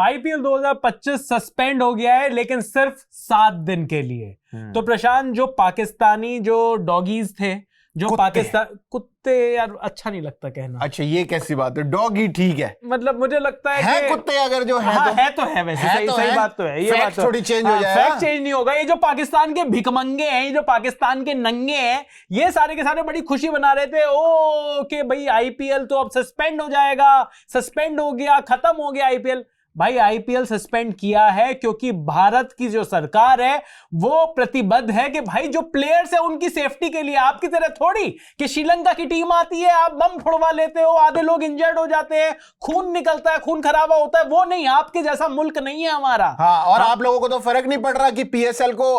IPL 2025 suspend हो गया है, लेकिन सिर्फ 7 दिन के लिए। तो प्रशांत, जो पाकिस्तानी जो डॉगीज थे, जो पाकिस्तान कुत्ते, यार अच्छा नहीं लगता कहना। अच्छा, ये कैसी बात है? डॉगी ठीक है, मतलब मुझे लगता है कि कुत्ते अगर जो है, हाँ, तो है वैसे, सही बात तो है, ये बात थोड़ी चेंज हो जाएगा। फैक्ट चेंज नहीं होगा। ये जो पाकिस्तान के भिखमंगे हैं, ये जो पाकिस्तान के नंगे हैं, ये सारे के सारे बड़ी खुशी बना रहे थे ओ कि भाई आईपीएल तो अब सस्पेंड हो जाएगा, सस्पेंड हो गया, खत्म हो गया आईपीएल। भाई आईपीएल सस्पेंड किया है क्योंकि भारत की जो सरकार है वो प्रतिबद्ध है कि भाई जो प्लेयर्स है उनकी सेफ्टी के लिए। आपकी तरह थोड़ी कि श्रीलंका की टीम आती है, आप बम फोड़वा लेते हो, आधे लोग इंजर्ड हो जाते हैं, खून निकलता है, खून खराबा होता है, वो नहीं। आपके जैसा मुल्क नहीं है हमारा। हाँ, और आप लोगों को तो फर्क नहीं पड़ रहा कि पीएसएल को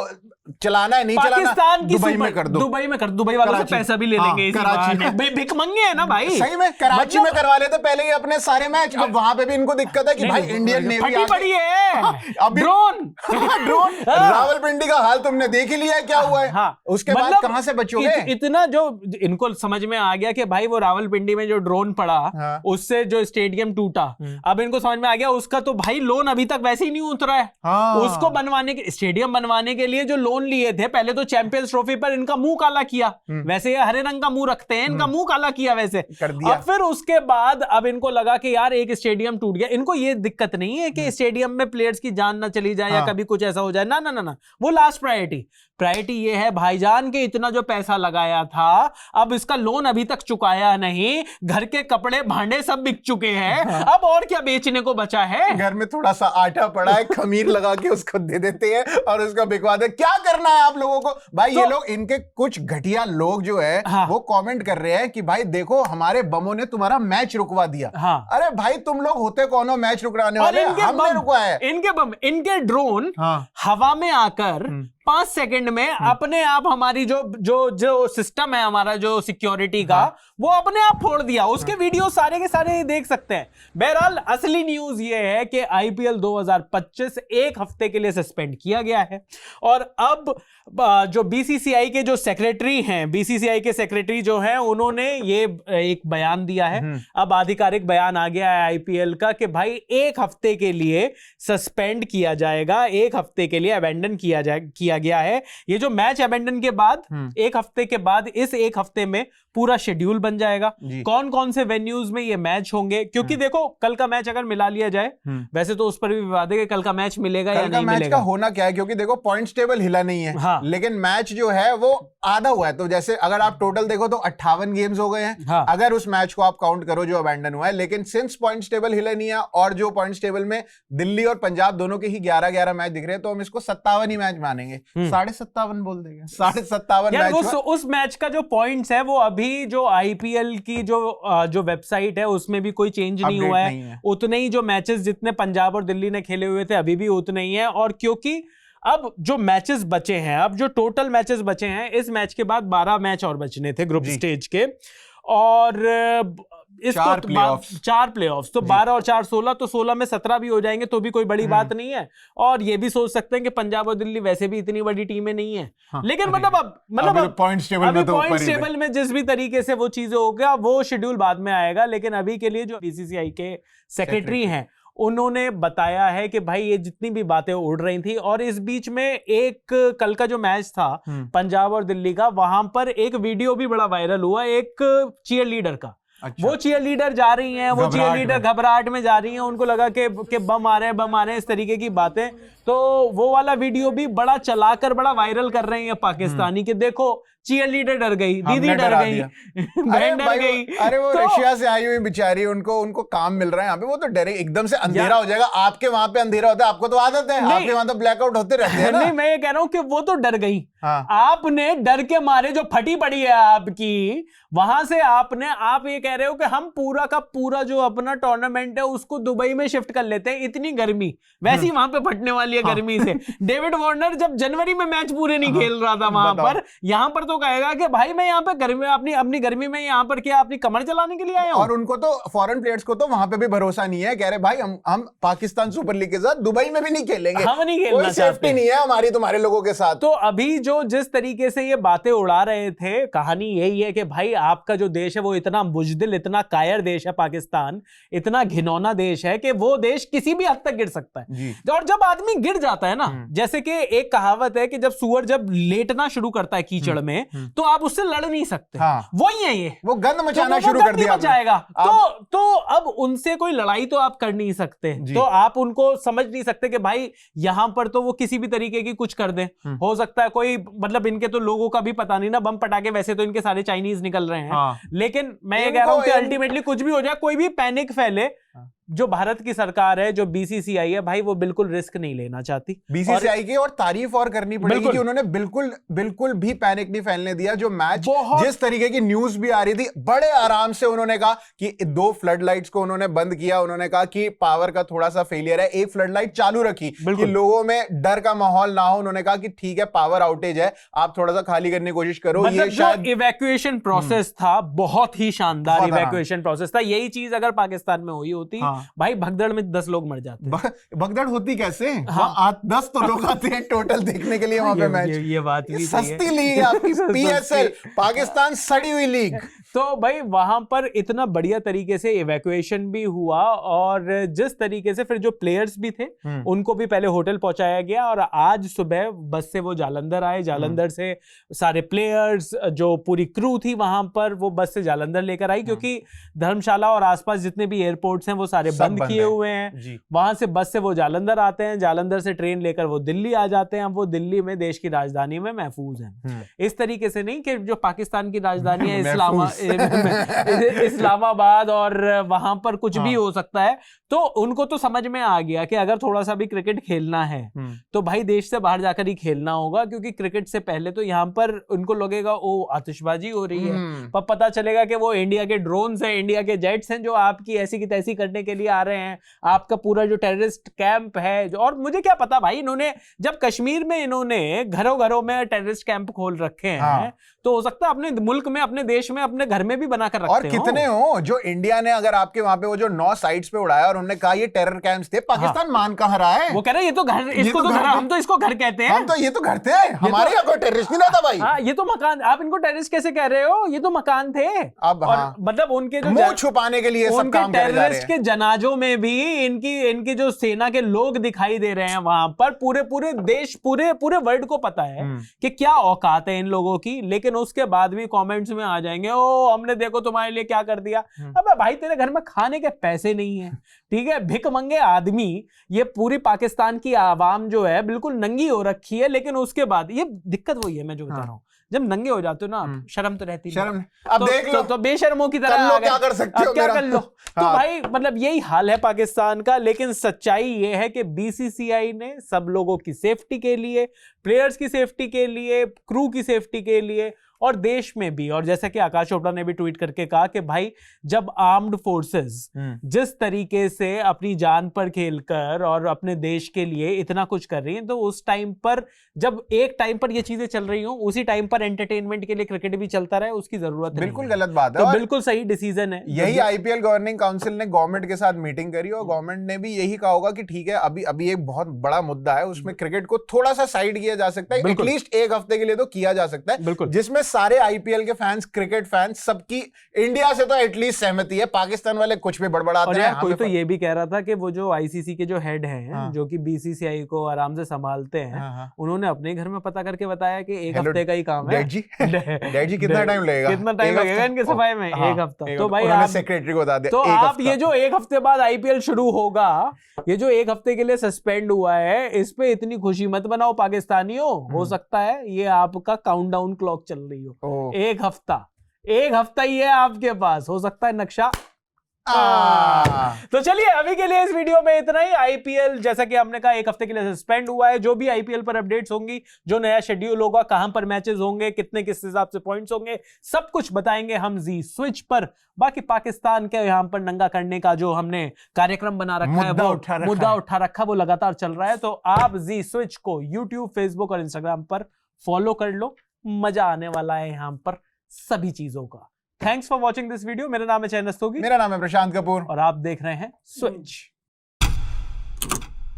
चलाना है नहीं चलाना, पाकिस्तान की दुबई में कर दो, दुबई वालों से पैसा भी ले लेंगे। कराची में भिखमंगे है ना भाई, सही में। कराची में करवा लेते पहले ही अपने सारे मैच, अब वहां पे भी इनको दिक्कत है कि भाई इंडियन नेवी फटी पड़ी है। अभी ड्रोन रावलपिंडी का हाल तुमने देख ही लिया है क्या हुआ है। उसके बाद कहां से बचोगे? इतना जो इनको समझ में आ गया कि भाई वो रावलपिंडी में जो ड्रोन पड़ा उससे जो स्टेडियम टूटा, अब इनको समझ में आ गया उसका तो भाई लोन अभी तक वैसे ही नहीं उतरा है। उसको बनवाने के, स्टेडियम बनवाने के लिए जो लोन लिए थे, पहले तो चैंपियंस ट्रॉफी पर इनका मुंह काला किया, वैसे ये हरे रंग का मुंह रखते हैं, इनका मुंह काला किया वैसे कर दिया। अब फिर उसके बाद अब इनको लगा कि यार एक स्टेडियम टूट गया। इनको ये दिक्कत नहीं है कि स्टेडियम में प्लेयर्स की जान ना चली जाए या कभी कुछ ऐसा हो जाए, ना ना ना ना, वो लास्ट प्रायोरिटी ये है भाईजान के इतना जो पैसा लगाया था, अब इसका लोन अभी तक चुकाया नहीं, घर के कपड़े भांडे सब बिक चुके हैं, अब और क्या बेचने को बचा है? घर में थोड़ा सा आटा पड़ा है, खमीर लगा के उसको दे देते हैं और उसका बिकवा दे। क्या करना है आप लोगों को भाई? ये लोग, इनके कुछ घटिया लोग जो है वो कमेंट कर रहे हैं कि भाई देखो हमारे बमों ने तुम्हारा मैच रुकवा दिया। अरे भाई तुम लोग होते कौन हो मैच रुकवाने वाले? हमने रुकवाया। इनके बम, इनके ड्रोन हवा में आकर 5 सेकंड में अपने आप हमारी जो सिस्टम है हमारा जो सिक्योरिटी का, वो अपने आप फोड़ दिया। उसके वीडियो सारे के सारे देख सकते हैं। बहरहाल असली न्यूज ये है कि आईपीएल 2025 एक हफ्ते के लिए सस्पेंड किया गया है। और अब जो बीसीसीआई के जो सेक्रेटरी हैं, बीसीसीआई के सेक्रेटरी जो हैं, उन्होंने ये एक बयान दिया है। अब आधिकारिक बयान आ गया है आईपीएल का कि भाई एक हफ्ते के लिए सस्पेंड किया जाएगा, एक हफ्ते के लिए अबेंडन किया गया है। ये जो मैच अबेंडन के बाद एक हफ्ते के बाद, इस एक हफ्ते में पूरा शेड्यूल बन जाएगा, कौन कौन से वेन्यूज में ये मैच होंगे। क्योंकि देखो कल का मैच अगर मिला लिया जाए, वैसे तो उस पर भी विवाद है कि कल का मैच मिलेगा या नहीं मिलेगा। का होना क्या है, क्योंकि देखो पॉइंट्स टेबल हिला नहीं है। लेकिन मैच जो है वो आधा हुआ है। तो जैसे अगर आप टोटल देखो तो 58 गेम्स हो गए हैं, अगर उस मैच को आप काउंट करो जो अबेंडन हुआ है। लेकिन सिंस पॉइंट्स टेबल हिला नहीं है और जो पॉइंट्स टेबल में दिल्ली और पंजाब दोनों के ही 11-11 मैच दिख रहे हैं, तो हम इसको 57 ही मैच मानेंगे। 57.5 बोल देंगे, 57.5 मैच। उस मैच का जो पॉइंट्स है वो अभी जो आईपीएल की जो वेबसाइट है उसमें भी कोई चेंज नहीं हुआ है। उतने ही जो मैचेस जितने पंजाब और दिल्ली ने खेले हुए थे अभी भी उतने ही है। और क्योंकि अब जो मैचेस बचे हैं, अब जो टोटल मैचेस बचे हैं, इस मैच के बाद 12 मैच और बचने थे ग्रुप स्टेज के, और चार प्लेऑफ्स तो 12 और 4 16, तो 16 में 17 भी हो जाएंगे तो भी कोई बड़ी बात नहीं है। और ये भी सोच सकते हैं कि पंजाब और दिल्ली वैसे भी इतनी बड़ी टीमें नहीं है। लेकिन मतलब पॉइंट्स टेबल में जिस भी तरीके से वो चीजें हो गया, वो शेड्यूल बाद में आएगा। लेकिन अभी के लिए जो बीसीसीआई के सेक्रेटरी हैं, उन्होंने बताया है कि भाई ये जितनी भी बातें उड़ रही थी, और इस बीच में एक कल का जो मैच था पंजाब और दिल्ली का, वहां पर एक वीडियो भी बड़ा वायरल हुआ एक चीयर लीडर का। अच्छा। वो चीयर लीडर जा रही हैं, वो चीयर लीडर घबराहट में जा रही हैं, उनको लगा कि बम आ रहे हैं, इस तरीके की बातें। तो वो वाला वीडियो भी बड़ा चलाकर बड़ा वायरल कर रहे हैं पाकिस्तानी कि देखो चीयर लीडर डर गई, दीदी डर गई, बहन डर गई। अरे वो रशिया से आई हुई बेचारी, उनको काम मिल रहा है यहाँ पे, वो तो डरे, एकदम से अंधेरा हो जाएगा। आपके वहां पे अंधेरा होता है, आपको तो आदत है, आपके वहां तो ब्लैकआउट होते रहते हैं ना। नहीं, मैं ये कह रहा हूँ कि वो तो डर गई। आपने डर के मारे जो फटी पड़ी है आपकी, वहां से आप ये कह रहे हो कि हम पूरा का पूरा जो अपना टूर्नामेंट है उसको दुबई में शिफ्ट कर लेते हैं, इतनी गर्मी वैसी वहां पे फटने वाली लिए गर्मी से। डेविड वार्नर जब जनवरी में मैच पूरे नहीं खेल रहा था वहां पर, यहाँ पर तो कहेगा कि भाई मैं यहाँ पे गर्मी अपनी गर्मी में यहाँ पर क्या अपनी कमर चलाने के लिए आया हूँ। और उनको तो फॉरेन प्लेयर्स को तो वहां पे भी भरोसा नहीं है, कह रहे भाई हम पाकिस्तान सुपर लीग के साथ दुबई में भी नहीं खेलेंगे, हम नहीं खेलना चाहते, सेफ्टी नहीं है हमारी तुम्हारे लोगों के साथ। तो अभी जो जिस तरीके से ये बातें उड़ा रहे थे, कहानी यही है कि भाई आपका जो देश है वो इतना बुजदिल, इतना कायर देश है पाकिस्तान, इतना घिनौना देश है कि वो देश किसी भी हद तक गिर सकता है। और जब आदमी गिर जाता है ना, जैसे कि एक कहावत है कि जब सुअर जब लेटना शुरू करता है कीचड़ में तो आप उससे लड़ नहीं सकते। वही है ये, वो गंद मचाना शुरू कर दिया मचाएगा। तो अब उनसे कोई लड़ाई तो आप कर नहीं सकते, तो आप उनको समझ नहीं सकते कि भाई यहां पर तो वो किसी भी तरीके की कुछ कर दें। हो सकता है कोई, मतलब इनके तो लोगों का भी पता नहीं ना, बम पटाखे वैसे तो इनके सारे चाइनीज निकल रहे हैं, लेकिन मैं ये कह रहा हूं कि अल्टीमेटली कुछ भी हो जाए, कोई भी पैनिक फैले, जो भारत की सरकार है, जो बीसीसीआई है, भाई वो बिल्कुल रिस्क नहीं लेना चाहती बीसीसीआई की। और तारीफ और करनी पड़ेगी कि उन्होंने बिल्कुल भी पैनिक नहीं फैलने दिया। जो मैच जिस तरीके की न्यूज भी आ रही थी, बड़े आराम से उन्होंने कहा कि 2 फ्लड लाइट्स को उन्होंने बंद किया, उन्होंने कहा कि पावर का थोड़ा सा फेलियर है, 1 फ्लड लाइट चालू रखी कि लोगों में डर का माहौल ना हो। उन्होंने कहा कि ठीक है पावर आउटेज है, आप थोड़ा सा खाली करने की कोशिश करो। मतलब ये शायद इवैक्यूएशन प्रोसेस था, बहुत ही शानदार इवैक्यूएशन प्रोसेस था। यही चीज अगर पाकिस्तान में हुई होती, भाई भगदड़ में 10 लोग मर जाते। भगदड़ होती कैसे? 10 तो लोग आते हैं टोटल देखने के लिए वहां पे मैच। ये बात भी सस्ती लीग है आपकी पीएसएल, पाकिस्तान सड़ी हुई लीग। तो भाई वहां पर इतना बढ़िया तरीके से इवैक्यूएशन भी हुआ, और जिस तरीके से फिर जो प्लेयर्स भी थे उनको भी पहले होटल पहुंचाया गया, और आज सुबह बस से वो जालंधर आए। जालंधर से सारे प्लेयर्स, जो पूरी क्रू थी वहां पर, वो बस से जालंधर लेकर आई, क्योंकि धर्मशाला और आसपास जितने भी एयरपोर्ट्स हैं वो सारे बंद किए हुए हैं। वहां से बस से वो जालंधर आते हैं, जालंधर से ट्रेन लेकर वो दिल्ली आ जाते हैं। वो दिल्ली में, देश की राजधानी में महफूज हैं। इस तरीके से नहीं कि जो पाकिस्तान की राजधानी है इस्लामाबाद, और वहां पर कुछ भी हो सकता है। तो उनको तो समझ में आ गया कि अगर थोड़ा सा भी क्रिकेट खेलना है तो भाई देश से बाहर जाकर ही खेलना होगा, क्योंकि क्रिकेट से पहले तो यहाँ पर उनको लगेगा ओ आतिशबाजी हो रही है, पर पता चलेगा कि वो इंडिया के ड्रोन्स हैं, इंडिया के जेट्स हैं, जो आपकी ऐसी की तैसी करने के लिए आ रहे हैं। आपका पूरा जो टेररिस्ट कैंप है, और मुझे क्या पता भाई, इन्होंने जब कश्मीर में इन्होंने घरों घरों में टेररिस्ट कैंप खोल रखे हैं, तो हो सकता है अपने मुल्क में, अपने देश में, अपने घर में भी बनाकर रखते और कितने हो जो इंडिया ने, अगर आपके वहां पे वो जो 9 साइट्स पे उड़ाया और उन्होंने कहा ये टेरर कैंप्स थे, पाकिस्तान मान कहां रहा है? वो कह रहे हैं ये तो घर, इसको तो घर, हम तो इसको घर कहते हैं, हम तो ये तो घर थे, हमारे यहाँ कोई टेररिस्ट नहीं रहता भाई। हाँ, ये तो मकान, आप इनको टेररिस्ट कैसे कह रहे हो? ये तो मकान थे। अब मतलब उनके जो मुंह छुपाने के लिए सब काम कर रहे हैं। टेररिस्ट के जनाजों में भी इनकी जो सेना के लोग दिखाई दे रहे हैं वहां पर। पूरे देश, पूरे वर्ल्ड को पता है कि क्या औकात है इन लोगों की, लेकिन उसके बाद भी कमेंट्स में आ जाएंगे ओ हमने देखो तुम्हारे लिए क्या कर दिया। अबे भाई तेरे घर में खाने के पैसे नहीं है, ठीक है, भिख मंगे आदमी। ये पूरी पाकिस्तान की आवाम जो है बिल्कुल नंगी हो रखी है, लेकिन उसके बाद ये दिक्कत वही है मैं जो बता रहा हूँ, जब नंगे हो जाते हो ना, शर्म तो रहती है। अब देख लो तो बेशर्मों की तरह क्या कर सकते हो, क्या कर लो। तो भाई मतलब यही हाल है पाकिस्तान का। लेकिन सच्चाई ये है कि बीसीसीआई ने सब लोगों की सेफ्टी के लिए, प्लेयर्स की सेफ्टी के लिए, क्रू की सेफ्टी के लिए, और देश में भी, और जैसा कि आकाश चोपड़ा ने भी ट्वीट करके कहा कि भाई जब आर्म्ड फोर्सेस जिस तरीके से अपनी जान पर खेलकर और अपने देश के लिए इतना कुछ कर रही हैं, तो उस टाइम पर, जब एक टाइम पर ये चीजें चल रही हो, उसी टाइम पर एंटरटेनमेंट के लिए क्रिकेट भी चलता रहे, उसकी जरूरत बिल्कुल गलत बात है। तो बिल्कुल सही डिसीजन है। यही आईपीएल गवर्निंग काउंसिल ने गवर्नमेंट के साथ मीटिंग करी, और गवर्नमेंट ने भी यही कहा होगा कि ठीक है अभी एक बहुत बड़ा मुद्दा है, उसमें क्रिकेट को थोड़ा सा साइड किया जा सकता है, एटलीस्ट एक हफ्ते के लिए तो किया जा सकता है, जिसमें सारे आईपीएल के फैंस, क्रिकेट फैंस, सबकी इंडिया से तो एटलीस्ट सहमति है। पाकिस्तान वाले कुछ भी बड़बड़ाते हैं। कोई तो ये भी कह रहा था कि वो जो आईसीसी के जो हेड हैं, जो कि बीसीसीआई को आराम से संभालते हैं, उन्होंने अपने घर में पता करके बताया कि एक हफ्ते का ही काम है। डैड जी कितना टाइम लगेगा? कितना टाइम लगेगा इनके सफाई में? एक हफ्ता। तो भाई आप सेक्रेटरी को बता दे। तो आप ये जो एक हफ्ते बाद आईपीएल शुरू होगा, ये जो एक हफ्ते के लिए सस्पेंड हुआ है, इस पे इतनी खुशी मत बनाओ पाकिस्तानियों। हो सकता है ये आपका काउंटडाउन क्लॉक चल रही हो। एक हफ्ता ही है आपके पास, हो सकता है नक्शा तो चलिए अभी के लिए इस वीडियो में इतना ही। आईपीएल जैसा कि हमने कहा 1 हफ्ते के लिए सस्पेंड हुआ है। जो भी आईपीएल पर अपडेट्स होंगी, जो नया शेड्यूल होगा, कहां पर मैचेस होंगे, कितने किस हिसाब से पॉइंट्स होंगे, सब कुछ बताएंगे हम जी स्विच पर। बाकी पाकिस्तान के यहां पर नंगा करने का जो हमने कार्यक्रम बना रखा है, वो मुद्दा उठा रखा, वो लगातार चल रहा है। तो आप जी स्विच को यूट्यूब, फेसबुक और इंस्टाग्राम पर फॉलो कर लो। मजा आने वाला है यहां पर सभी चीजों का। Thanks for watching this video. मेरा नाम है चैन रस्तोगी, मेरा नाम है प्रशांत कपूर और आप देख रहे हैं स्विच।